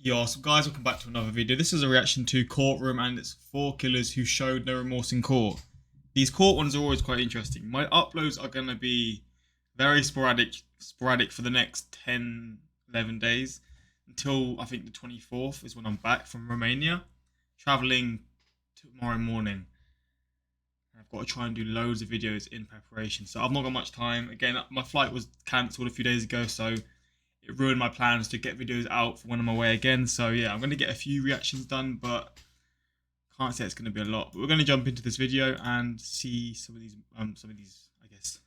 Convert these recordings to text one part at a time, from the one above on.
Yo, so guys, welcome back to another video. This is a reaction to Courtroom, and it's 4 killers who showed no remorse in court. These court ones are always quite interesting. My uploads are going to be very sporadic for the next 10, 11 days until I think the 24th is when I'm back from Romania, traveling tomorrow morning. I've got to try and do loads of videos in preparation, so I've not got much time. Again, my flight was cancelled a few days ago, so it ruined my plans to get videos out for when I'm away again. So yeah, I'm going to get a few reactions done, but can't say it's going to be a lot. But we're going to jump into this video and see some of these I guess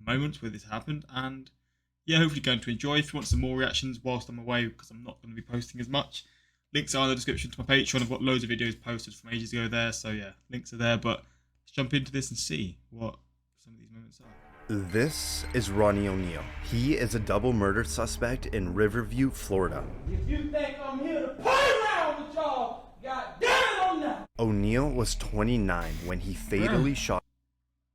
moments where this happened, and yeah, hopefully going to enjoy. If you want some more reactions whilst I'm away, because I'm not going to be posting as much, links are in the description to my Patreon. I've got loads of videos posted from ages ago there, so yeah, links are there. But let's jump into this and see what some of these moments are. This is Ronnie ONeal. He is a double murder suspect in Riverview, Florida. If you think I'm here to play around with y'all, goddamn it, I'm not. ONeal was 29 when he fatally shot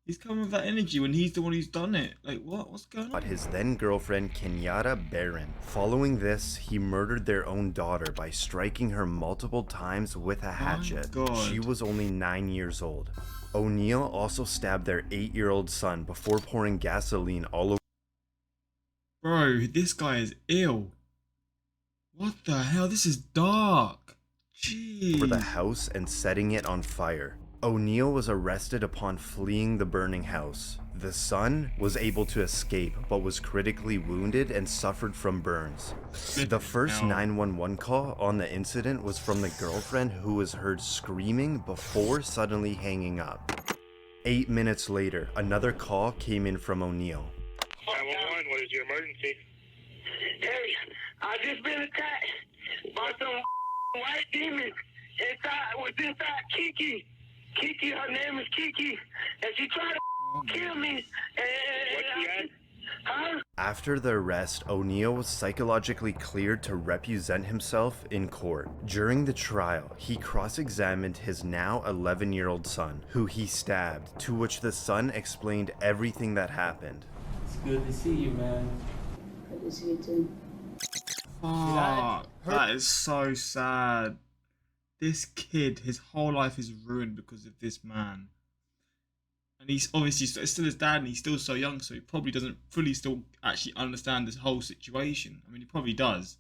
He's coming with that energy when he's the one who's done it. Like, what's going on? his then girlfriend Kenyatta Barron. Following this, he murdered their own daughter by striking her multiple times with a hatchet. God. She was only 9 years old. ONeal also stabbed their 8-year-old son before pouring gasoline all over. Bro, this guy is ill. What the hell? This is dark. Jeez. For the house and setting it on fire. ONeal was arrested upon fleeing the burning house. The son was able to escape but was critically wounded and suffered from burns. The first 911 call on the incident was from the girlfriend, who was heard screaming before suddenly hanging up. 8 minutes later, another call came in from ONeal. 911, what is your emergency? Hey, I just been attacked by some white demons inside Kiki. Kiki, her name is Kiki, and she tried to kill me. After the arrest, ONeal was psychologically cleared to represent himself in court. During the trial, he cross-examined his now 11-year-old son, who he stabbed, to which the son explained everything that happened. It's good to see you, man. Good to see you too. Fuck, that is so sad. This kid, his whole life is ruined because of this man. And he's obviously still his dad, and he's still so young, so he probably doesn't fully still actually understand this whole situation. I mean, he probably does.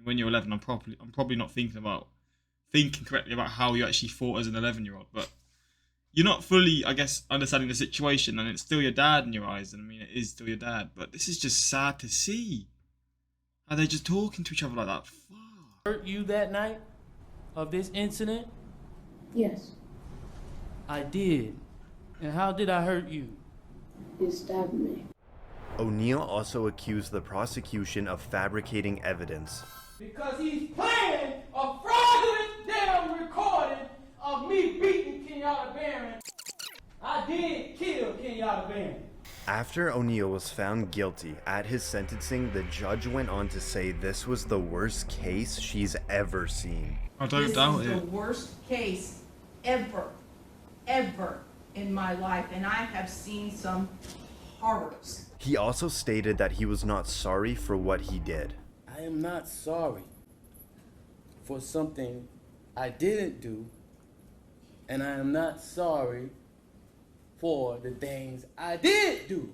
When you're 11, I'm probably not thinking correctly about how you actually thought as an 11-year-old. But you're not fully, I guess, understanding the situation, and it's still your dad in your eyes. And I mean, it is still your dad. But this is just sad to see. How they're just talking to each other like that. Fuck. Hurt you that night of this incident? Yes, I did. And how did I hurt you? you stabbed me. ONeal also accused the prosecution of fabricating evidence. Because he's playing a fraudulent damn recording of me beating Kenyatta Barron. I did kill Kenyatta Barron. After ONeal was found guilty at his sentencing, the judge went on to say this was the worst case she's ever seen. I don't doubt This is it. the worst case ever in my life, and I have seen some horrors. He also stated that he was not sorry for what he did. I am not sorry for something I didn't do, and I am not sorry for the things I did do.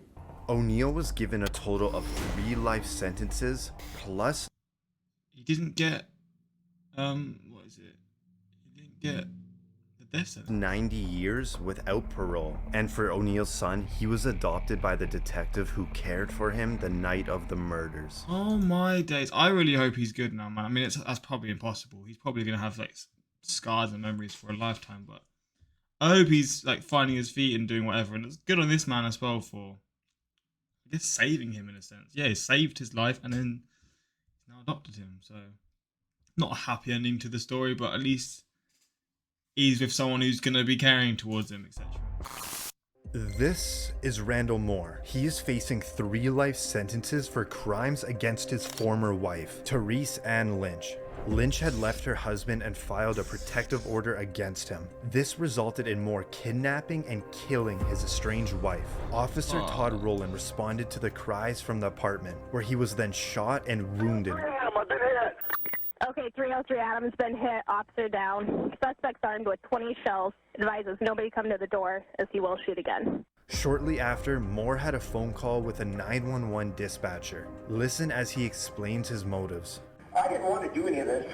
ONeal was given a total of 3 life sentences, plus He didn't get what is it? He didn't get the death sentence. 90 years without parole. And for ONeal's son, he was adopted by the detective who cared for him the night of the murders. Oh my days. I really hope he's good now, man. I mean, that's probably impossible. He's probably going to have like scars and memories for a lifetime, but I hope he's like finding his feet and doing whatever. And it's good on this man as well for, I guess, saving him in a sense. Yeah, he saved his life and then he's now adopted him. So not a happy ending to the story, but at least he's with someone who's going to be caring towards him, etc. This is Randall Moore. He is facing 3 life sentences for crimes against his former wife, Therese Ann Lynch. Lynch had left her husband and filed a protective order against him. This resulted in Moore kidnapping and killing his estranged wife. Officer Todd Rowland responded to the cries from the apartment, where he was then shot and wounded. Okay, 303 Adams been hit, officer down. Suspect's armed with 20 shells. Advises nobody come to the door as he will shoot again. Shortly after, Moore had a phone call with a 911 dispatcher. Listen as he explains his motives. I didn't want to do any of this.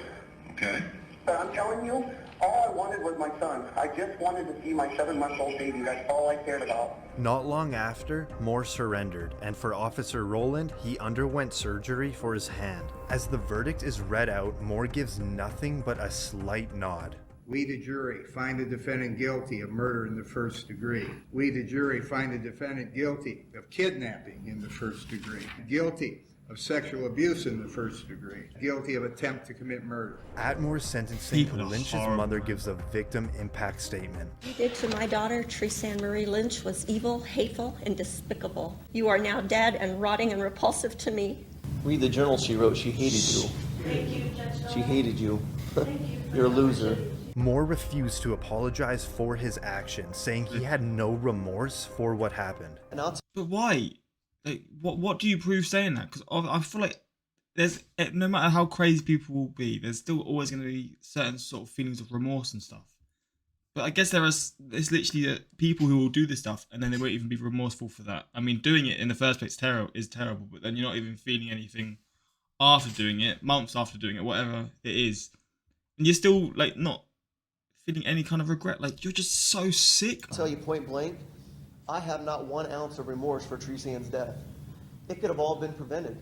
Okay. But I'm telling you, all I wanted was my son. I just wanted to see my 7-month-old baby. That's all I cared about. Not long after, Moore surrendered, and for Officer Rowland, he underwent surgery for his hand. As the verdict is read out, Moore gives nothing but a slight nod. We, the jury, find the defendant guilty of murder in the first degree. We, the jury, find the defendant guilty of kidnapping in the first degree. Guilty of sexual abuse in the first degree. Guilty of attempt to commit murder. At Moore's sentencing, Lynch's mother gives a victim impact statement. What you did to my daughter, Tresanne Marie Lynch, was evil, hateful, and despicable. You are now dead and rotting and repulsive to me. Read the journal she wrote. She hated you. Thank you, Judge. She hated you. Thank you. You're a loser. Moore refused to apologize for his actions, saying he had no remorse for what happened. But why? Like, what do you prove saying that? Because I feel like there's, no matter how crazy people will be, there's still always going to be certain sort of feelings of remorse and stuff. But I guess there's literally people who will do this stuff and then they won't even be remorseful for that. I mean, doing it in the first place is terrible, but then you're not even feeling anything after doing it, months after doing it, whatever it is. And you're still, like, not feeling any kind of regret. Like, you're just so sick. I'll tell you point blank, I have not 1 ounce of remorse for Tresanne's death. It could have all been prevented.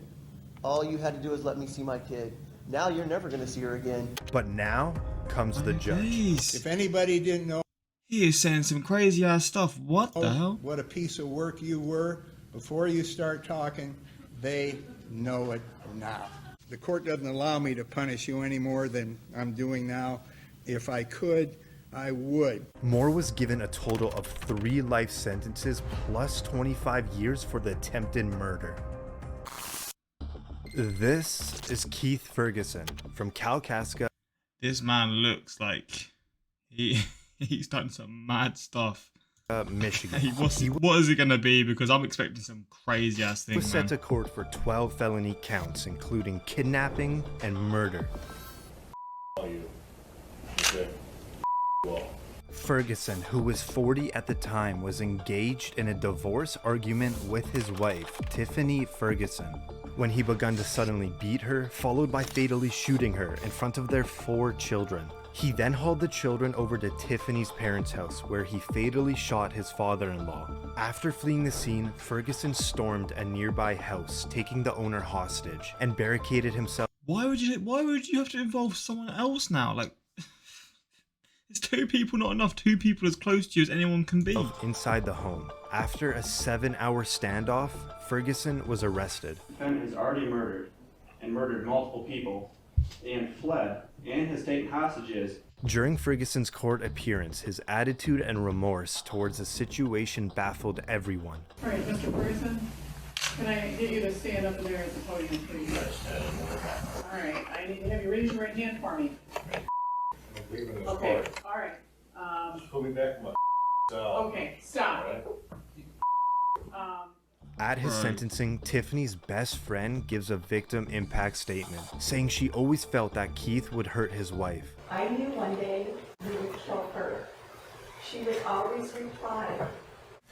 All you had to do is let me see my kid. Now you're never going to see her again. But now comes the judge. Jeez. If anybody didn't know, he is saying some crazy ass stuff. What the hell? What a piece of work you were before you start talking, they know it now. The court doesn't allow me to punish you any more than I'm doing now. If I could, I would. Moore was given a total of 3 life sentences plus 25 years for the attempted murder. This is Keith Ferguson from Kalkaska. This man looks like he's done some mad stuff. Michigan. What is it going to be? Because I'm expecting some crazy ass thing. He was sent to court for 12 felony counts, including kidnapping and murder. Ferguson, who was 40 at the time, was engaged in a divorce argument with his wife, Tiffany Ferguson, when he began to suddenly beat her, followed by fatally shooting her in front of their 4 children. He then hauled the children over to Tiffany's parents' house, where he fatally shot his father-in-law. After fleeing the scene, Ferguson stormed a nearby house, taking the owner hostage, and barricaded himself. Why would you have to involve someone else now? Like, it's 2 people not enough? 2 people as close to you as anyone can be. Inside the home. After a 7-hour standoff, Ferguson was arrested. The defendant has already murdered multiple people, and fled, and has taken hostages. During Ferguson's court appearance, his attitude and remorse towards the situation baffled everyone. All right, Mr. Ferguson, can I get you to stand up there at the podium, please? All right, I need to have you raise your right hand for me. Okay, all right. Just pull me back from my Okay, stop. At his sentencing, Tiffany's best friend gives a victim impact statement, saying she always felt that Keith would hurt his wife. I knew one day he would kill her. She would always reply,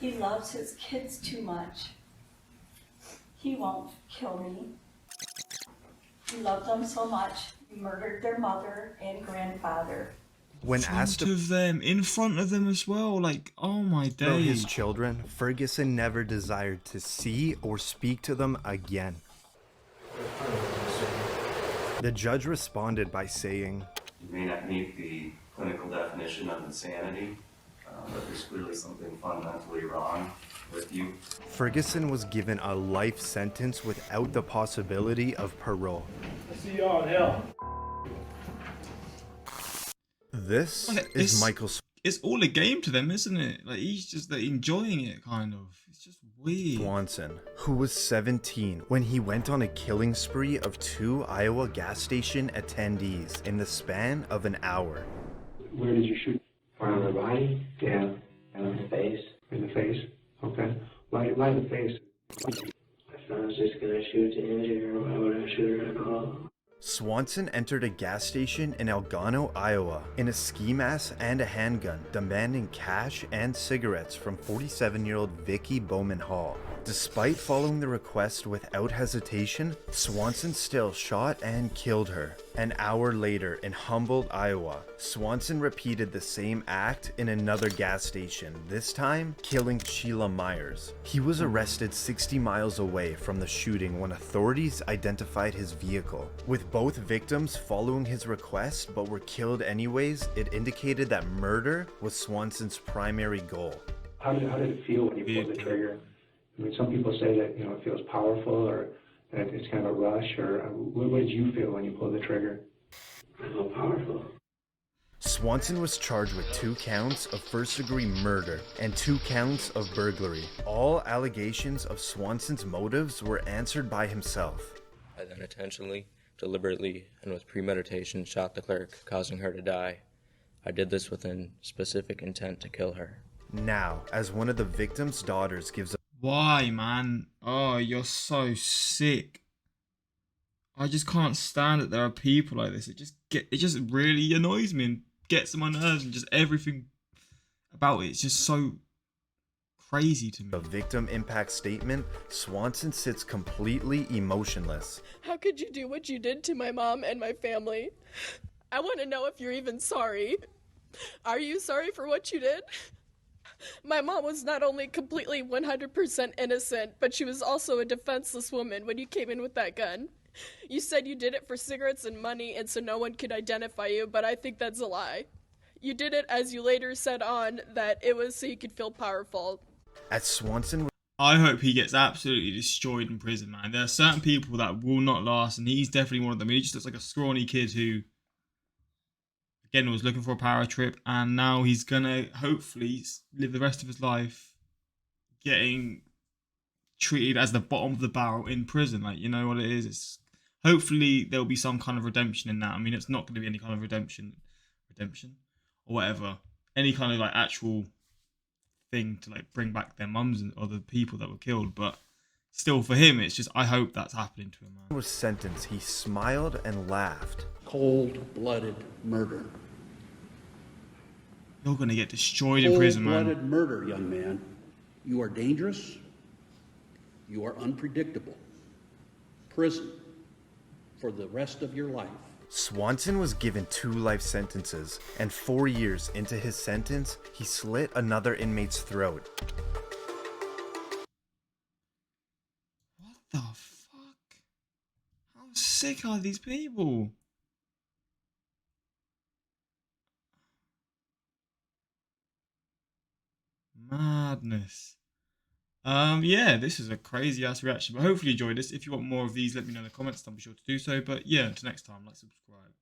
"He loves his kids too much. He won't kill me. He loved them so much, he murdered their mother and grandfather." When asked in front of them as well, like, oh my days. About his children, Ferguson never desired to see or speak to them again. The judge responded by saying, "You may not meet the clinical definition of insanity, but there's clearly something fundamentally wrong with you." Ferguson was given a life sentence without the possibility of parole. I'll see y'all in hell. This is Michael. It's all a game to them, isn't it? Like, he's just like enjoying it, kind of. It's just weird. Swanson, who was 17 when he went on a killing spree of 2 Iowa gas station attendees in the span of an hour. Where did you shoot? On the body? Yeah. And in the face? In the face? Okay. Why the face? I thought I was just gonna shoot to injure her. Why would I shoot her at all? Swanson entered a gas station in Elgano, Iowa, in a ski mask and a handgun, demanding cash and cigarettes from 47-year-old Vicky Bowman Hall. Despite following the request without hesitation, Swanson still shot and killed her. An hour later, in Humboldt, Iowa, Swanson repeated the same act in another gas station, this time killing Sheila Myers. He was arrested 60 miles away from the shooting when authorities identified his vehicle. With both victims following his request but were killed anyways, it indicated that murder was Swanson's primary goal. How did it feel when you pulled the trigger? I mean, some people say that, you know, it feels powerful or that it's kind of a rush, or what did you feel when you pulled the trigger? I feel powerful. Swanson was charged with 2 counts of first-degree murder and 2 counts of burglary. All allegations of Swanson's motives were answered by himself. I then intentionally, deliberately, and with premeditation shot the clerk, causing her to die. I did this with a specific intent to kill her. Now, as one of the victim's daughters gives a Why, man? Oh, you're so sick. I just can't stand that there are people like this. It just really annoys me and gets on my nerves, and just everything about it. It's just so crazy to me. a victim impact statement, Swanson sits completely emotionless. How could you do what you did to my mom and my family? I want to know if you're even sorry. Are you sorry for what you did? My mom was not only completely 100% innocent, but she was also a defenseless woman when you came in with that gun. You said you did it for cigarettes and money and so no one could identify you, but I think that's a lie. You did it, as you later said on, that it was so you could feel powerful. At Swanson, I hope he gets absolutely destroyed in prison, man. There are certain people that will not last, and he's definitely one of them. He just looks like a scrawny kid who, again, was looking for a power trip, and now he's gonna hopefully live the rest of his life getting treated as the bottom of the barrel in prison. Like, you know what it is? It's hopefully there'll be some kind of redemption in that. I mean, it's not going to be any kind of redemption or whatever, any kind of like actual thing to like bring back their mums or the people that were killed, but still for him it's just, I hope that's happening to him, man. Was sentenced, he smiled and laughed. Cold-blooded murder. You're gonna get destroyed in prison, man. Cold-blooded murder, young man. You are dangerous. You are unpredictable. Prison for the rest of your life. Swanson was given 2 life sentences, and 4 years into his sentence, he slit another inmate's throat. What the fuck? How sick are these people? Madness. Yeah, this is a crazy ass reaction, but hopefully you enjoyed this. If you want more of these, let me know in the comments. Don't be sure to do so. But yeah, until next time, like, subscribe.